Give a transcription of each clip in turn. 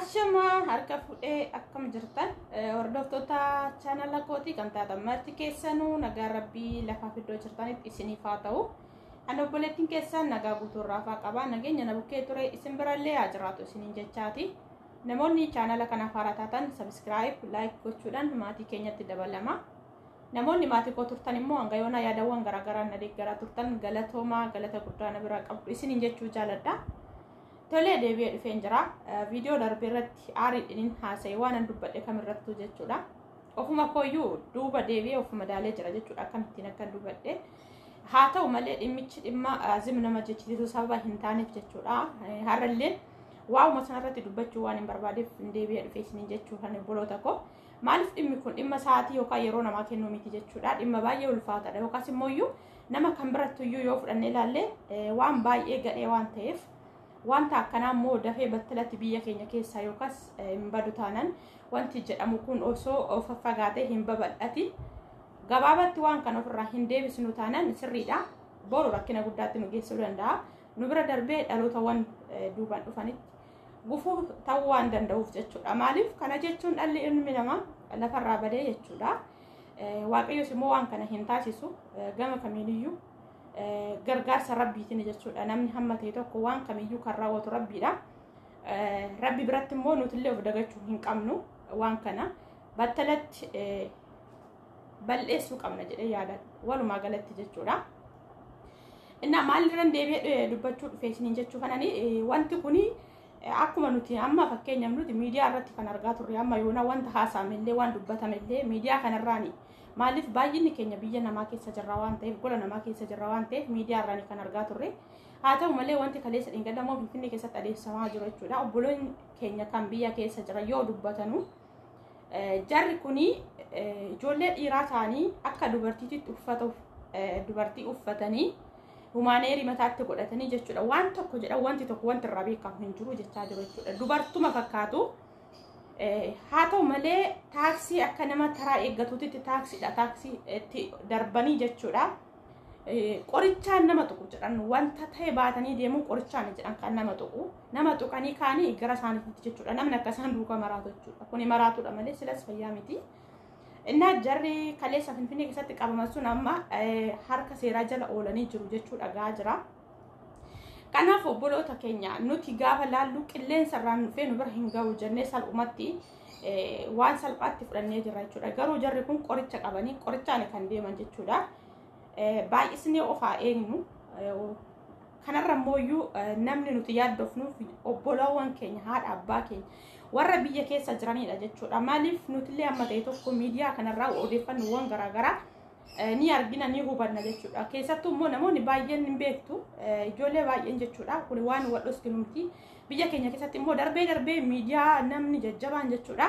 Ashama harka fuudhee akkam jirtan hordoftoota chaanala kootii kan taatan marti keessanuu nagaa rabbii lafaaf iddoo jirtanitti isiniif haa ta'u. Ani obboleettiin keessan nagaa guutuu raafaa qaba. Nageenya na bukkee ture isin birallee haa jiraatu isiniin jechaati. Namoonni chaanala kana haaraa taatan subscribe, like gochuudhaan maatii keenyatti dabalama. Namoonni maatii koo turtan immoo hanga yoona yaadawwan garaagaraa na deeggaraa turtan galatoomaa galata guddaa na bira qabdu isiniin jechuu jaaladha. Tole deebi'ee dhufeen jira. Viidiyoo darbe irratti aariidhaan haasa'e waan an dubbadhe kamirrattuu jechuudha. Ofuma kooyyuu duuba deebi'ee ofuma daalee jira jechuudha akkamittiin akka dubbadhe. Haa ta'u malee dhimmichi dhimma zim nama jechisiisu sababa hin taaneef jechuudha. Har'allee waa'uma sanarratti dubbachuu waan hin barbaadeef deebi'ee dhufee isiniin jechuu kan obboloota koo. Maaliif dhimmi kun dhimma sa'aatii yookaan yeroo namaa kennuu miti jechuudha. Dhimma baay'ee ulfaataadha yookaas immoo nama kan birattuyyuu yoo fudhannee ilaalle waan baay'ee gadhee waan ta'eef wanta akkanaa immoo dafee battalatti biyya keenya keessaa yookaas hin badu taanan wanti jedhamu kun osoo of fagaatee hin babal'ati gabaabatti waan kan ofirraa hin deebisnu taanan sirriidha. Boru rakkina guddaatti nu geessuu danda'a. Nu bira darbee dhalootawwan duubaan dhufanitti gufuu ta'uu waan danda'uuf jechuudha. Maaliif kana jechuun dhalli ilmi namaa lafarraa badee jechuudha. Waaqayyos immoo waan kana hin taasisu gama kamiiniyyuu gargaarsa rabbiitiin jechuudha. Namni hamma ta'e tokko waan kamiyyuu kan raawwatu rabbiidha. Rabbi biratti immoo nutillee of dagachuu hin qabnu waan kana battalatti balleessuu qabna jedhee yaada walumaa galatti jechuudha. Innaa maalirran deebi'ee dubbachuu dhufee isiniin jechuu kanani wanti kuni akkuma nuti amma fakkeenyaaf nuti miidiyaa irratti kan argaa turre amma yoona wanta haasa'amellee waan dubbatamellee miidiyaa kanarraani. Maaliif baay'inni keenya biyya namaa keessa jirra waan ta'eef gola namaa keessa jirra waan ta'eef miidiyaa irraan kan argaa turre. Haa ta'u malee wanti kaleessa dhingadamoo Finfinnee keessatti adeemsifamaa jiru jechuudha. Obboloonni keenya kan biyya keessa jira yoo dubbatanu jarri kuni ijoollee dhiiraa ta'anii akka dubartiitti dubartii uffatanii humaaneerii mataatti godhatanii jechuudha. Waan tokko jedha wanti tokko wanti irraa beekamu hin jiru jechaa jiru jechuudha. Dubartuma fakkaatu. Haa ta'u malee taaksii akka nama taraa eeggatuutti taaksiidha. Taaksii itti darbanii jechuudha. Qorichaan nama tuqu jedhan wanta ta'e baatanii deemuu qorichaan jedhan kan nama tuqu. Nama tuqanii kaanii gara isaaniitti jechuudha. Namni akka isaan duuka maraatu jechuudha. Kuni maraatuudha malee silas fayyaa miti. Innaa jarri kaleessa Finfinnee keessatti qabaman sun amma harka seeraa jala oolanii jiru jechuudha gaa jira. Kanaaf obboloota keenya nuti gaafa laallu qilleensa irraan dhufee nu bira hin ga'u jennee salphumatti waan salphaatti fudhannee jirra jechuudha. Garuu jarri kun qoricha qabanii qorichaan kan deeman jechuudha. Baay'isnee ofaa eegnu kanarra immoo namni nuti yaaddofnuuf obbolaawwan keenya haadha abbaa keenya warra biyya keessa jiranidha jechuudha. Maaliif nutillee amma ta'e tokko miidiyaa kanarraa odeeffannoowwan garaagaraa ni argina ni hubanna jechuudha. Keessattuu immoo namoonni baay'een hin beektu ijoollee baay'een jechuudha. Kun waan wadhos kinumti biyya keenya keessatti immoo darbee miidiyaa namni jajjabaan jechuudha.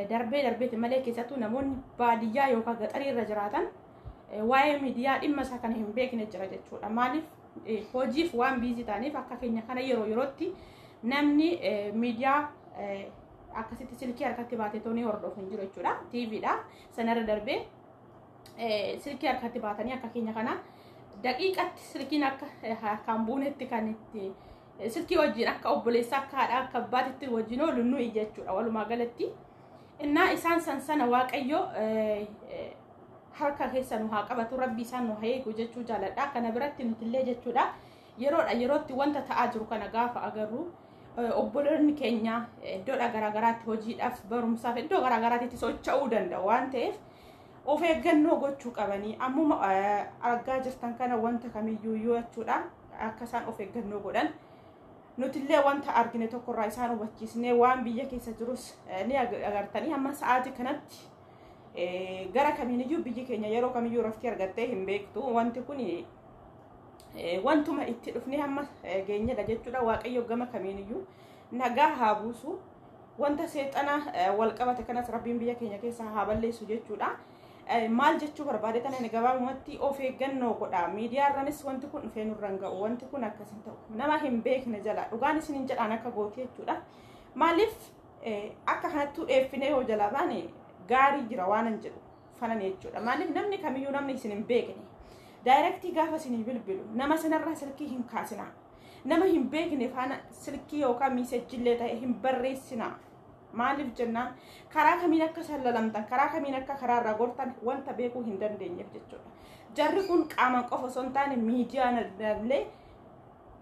Darbeeti malee keessattuu namoonni baadiyyaa yookaan gaxarii irra jiraatan waa'ee miidiyaa dhimma isaa kana hin beekne jira jechuudha. Maaliif hojiif waan biizii ta'aniif akka keenya kana yerootti namni miidiyaa akkasitti silkii harkatti baatee toonii hordofu hin jiru jechuudha. TVdha sanarra darbee silkii harkatti baatanii akka keenya kana daqiiqatti silkiin akka kan buunetti kan itti silkii wajjin akka obboleessaa akka haadha akka abbaatitti wajjin oolu nuyi jechuudha walumaa galatti. Innaa isaan sana waaqayyo harka keessa nu haa qabatu rabbi isaan nu haa eegu jechuu jaaladha. Kana biratti nutillee jechuudha yerootti wanta ta'aa jiru kana gaafa agarru obboloonni keenya iddoo garaagaraatti hojiidhaaf barumsaaf iddoo garaagaraatti socho'uu danda'u waan ta'eef of eeggannoo gochuu qabanii ammuma argaa jirtan kana wanta kamiyyuu yoo jechuudha akka isaan of eeggannoo godhan nutillee wanta argine tokkorraa isaan hubachiisnee waan biyya keessa jirus ni agartanii amma sa'aatii kanatti gara kamiiniyyuu biyyi keenya yeroo kamiyyuu raftii argattee hin beektu. Wanti kun wantuma itti dhufnee hamma geenyedha jechuudha. Waaqayyo gama kamiiniyyuu nagaa haa buusu. Wanta seexana wal qabate kanas rabbiin biyya keenya keessaa haa balleessu jechuudha. Maal jechuu barbaade kana gabaabumatti of eeggannoo godha. Miidiyaa irraanis wanti kun dhufee nurra hin ga'u. Wanti kun akkasin ta'u nama hin beekne jala dhugaan isiniin jedhaan akka gooti jechuudha. Maaliif akka kanattuu dheeffine yoo jala baane gaarii jira waan hin jedhu fanan jechuudha. Maaliif namni kamiyyuu namni isin hin beekne daayirektii gaafa isin bilbilu nama sanarraa silkii hin kaasina. nama hin beekne faana silkii yookaan miisejjillee ta'e hin barreessina. Maaliif jennaan karaa kamiin akka sallalamtan karaa kamiin akka karaa irraa gortan wanta beekuu hin dandeenyeef jechuudha. Jarri kun qaaman qofa osoo hin taane miidiyaan illee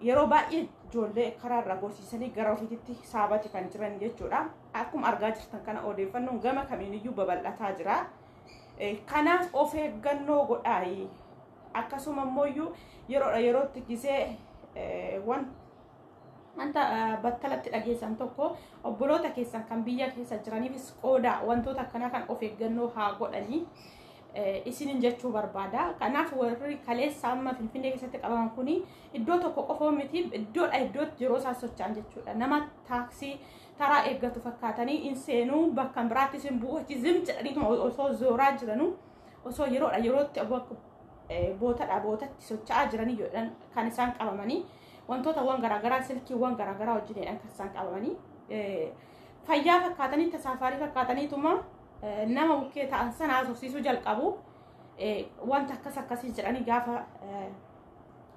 yeroo baay'ee ijoollee karaa irraa gorsiisanii gara ofiitti saabati kan jiran jechuudha. Akkuma argaa jirtan kana odeeffannoon gama kamiiniyyuu babal'ataa jira. Kanaaf of eeggannoo godhaa. Akkasuma immoo yerootti gisee wanta battalatti dhageessan tokko obboloota keessan kan biyya keessa jiraniifis qooda wantoota akkanaa kan of eeggannoo haa godhanii isinin jechuu barbaada. Kanaaf warri kaleessa amma Finfinnee keessatti qabaman kuni iddoo tokko qofa miti iddootti yeroo isaan socho'an jechuudha. Nama taaksii taraa eeggatu fakkaatanii in seenuu bakka biraattis hin bu'u achi zim jedhanii osoo zooraa jiranuu osoo yerootti bootatti socho'aa jiranii yoodhaan kan isaan qabamanii wantootawwan garaagaraa silkiiwwan garaagaraa wajjinidhaan kan isaan qabamanii fayyaa fakkaatanii tasaafarii fakkaataniituma nama bukkee ta'an sana haasofsiisuu jalqabu. Wanta akkasii jedhanii gaafa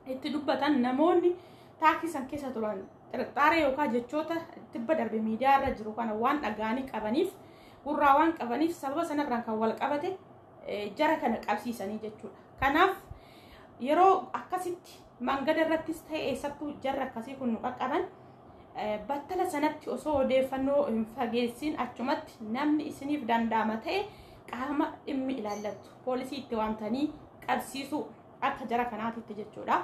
itti dubbatan namoonni taaksii san keessa turan xirxaaree yookaan jechoota tibba darbe miidiyaa irra jiru kana waan dhagaanii qabaniif gurraa waan qabaniif sababa sanarraan kan wal qabate jara kana qabsiisanii jechuudha. Kanaaf yeroo akkasitti mangada irrattis ta'e eessattuu jarra akkasii kun nu qaqqaban battala sanatti osoo odeeffannoo hin fageessin achumatti namni isiniif danda'ama ta'e qaama dhimmi ilaallatu poolisii itti waamtanii qabsiisuu akka jara kanaatitti jechuudha.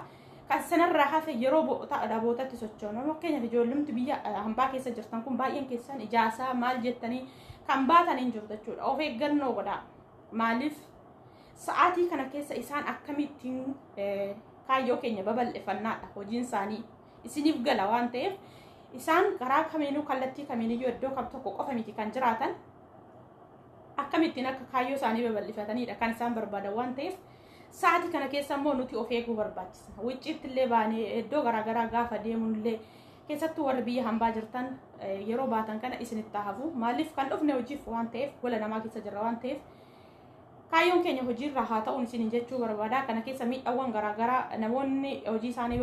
Kan sanarraa hafe yeroo dhabootatti sochoonu fakkeenyaaf ijoollumti biyya hambaa keessa jirtan kun baay'een keessan ijaasaa maal jettanii kan baatan hin jiru jechuudha. Of eeggannoo godhaa. Maaliif sa'aatii kana keessa isaan akkamittiin kaayyoo keenya babal'ifannaadha hojiin isaanii isiniif gala waan ta'eef isaan karaa kamiinuu kallattii kamiiniyyuu iddoo kam tokko qofa miti kan jiraatan akkamittiin akka kaayyoo isaanii babal'ifatanidha kan isaan barbaadan waan ta'eef sa'aatii kana keessa immoo nuti of eeguu barbaachisa. Wicciitti illee baanee iddoo garaagaraa gaafa deemunillee keessattuu warri biyya hambaa jirtan yeroo baatan kana isinitti hafu. Maaliif kan dhufne hojiif waan ta'eef gola namaa keessa jirra waan ta'eef kaayyoon keenya hojiirra haa ta'uun isin jechuu barbaada. Kana keessa miidhaawwan garaagaraa namoonni hojii isaanii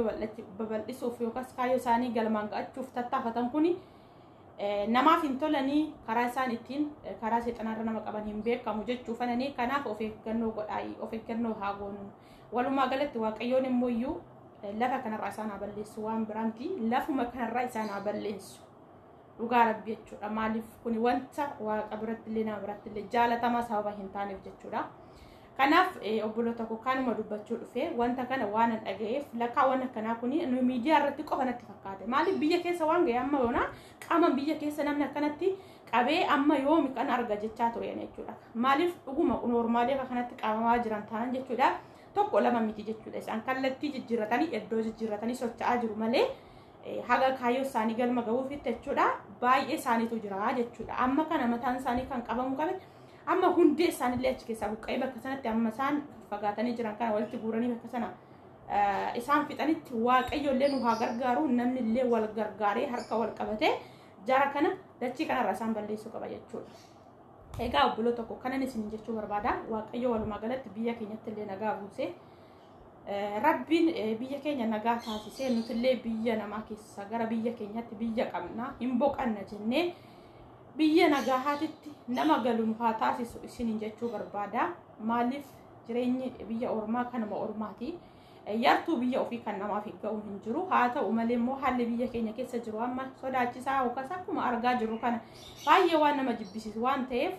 babal'isuuf yookaas kaayyoo isaanii galmaan ga'achuuf tattaafatan kuni namaaf hin tolanii karaa isaan ittiin karaa seexanaarra nama qaban hin beekamu jechuu fananii. Kanaaf of eeggannoo godhaa, of eeggannoo haa goonu. Walumaa galatti waaqayyoon immoo iyyuu lafa kanarraa isaan haa balleessu waan biraanti lafuma kanarraa isaan haa balleessu. Dhugaa rabbi jechuudha. Maaliif kuni wanta waaqa biratti illee nama biratti illee jaalatamaa sababa hin taaneef jechuudha. Kanaaf obboloota koo kanuma dubbachuu dhufe wanta kana waan an dhagayeef lakkaa waan akkanaa kuni miidiyaa irratti qofa natti fakkaate. Maaliif biyya keessa waan ga'e amma yoona qaama biyya keessa namni akkanatti qabee amma yoomi kan arga jechaa ture jechuudha. Maaliif dhuguma noormaalii akka kanatti qabamaa jiran ta'an jechuudha. Tokko lama miti jechuudha. Isaan kallattii jijjiirratanii iddoo jijjiirratanii socho'aa jiru malee haga kaayyoo isaanii galma ga'uufitti jechuudha. Baay'ee isaaniitu jira jechuudha. Amma kana mataan isaanii kan qabamu qabe amma hundee isaanillee achi keessaa buqqa'ee bakka sanatti amma isaan fagaatanii jiran kana walitti guuranii bakka sana isaan fixanitti waaqayyo illee nu haa gargaaru. Namni illee wal gargaaree harka wal qabatee jara kana dachii kanarraa isaan balleessuu qaba jechuudha. Egaa obboloota koo kanan isin jechuu barbaada. Waaqayyo walumaa galatti biyya keenyatti illee nagaa buusee rabbiin biyya keenya nagaa taasisee nuti illee biyya namaa keessa gara biyya keenyatti biyya qabna hin boqanna jennee biyya nagahaatitti nama galuun haa taasisu isin jechuu barbaada. Maaliif jireenyi biyya ormaa kanuma ormaati. Yartuu biyya ofii kan namaaf ga'u hin jiru. Haa ta'u malee immoo haalli biyya keenya keessa jiru amma sodaachisaa yookaas akkuma argaa jirru kana baay'ee waan nama jibbisiisu waan ta'eef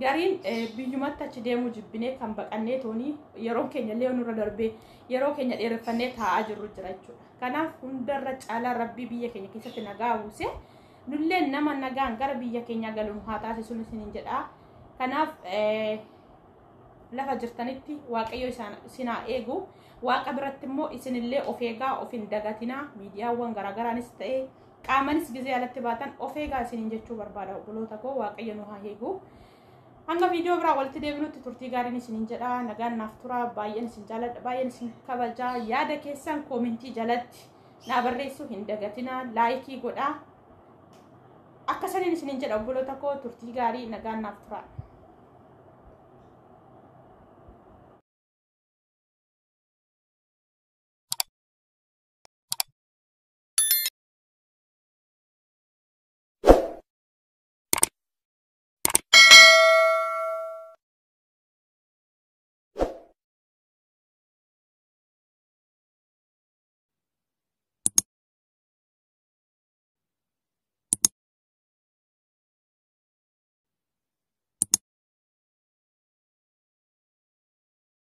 gariin biyyumatti achi deemuu jibbinee kan baqannee toonii yeroo keenya illee nurra darbee yeroo keenya dheereffannee taa'aa jirru jira jechuudha. Kanaaf hundarra caalaa rabbii biyya keenya keessatti nagaa buuse nullee nama nagaan gara biyya keenya galuun haa taasisuun isin jedha. Kanaaf lafa jirtanitti waaqayyo isinaa eegu. Waaqa biratti immoo isinillee of eegaa of hin dagatinaa. Miidiyaawwan garaagaraanis ta'e qaamanis gizee alatti baatan of eegaa isin jechuu barbaada obboloota koo. Waaqayyo nu haa eegu. Hanga viidiyoo biraa walitti deebinutti turtii gaariin isin jedha. Nagaan naaf tura. Baay'een isin jaaladha. Baay'een isin kabaja. Yaada keessan koomentii jalatti naa barreessuu hin dagatinaa. Laayikii godhaa. Akkasaniin isin jedha obboloota koo. Turtii gaarii nagaan naaf tura.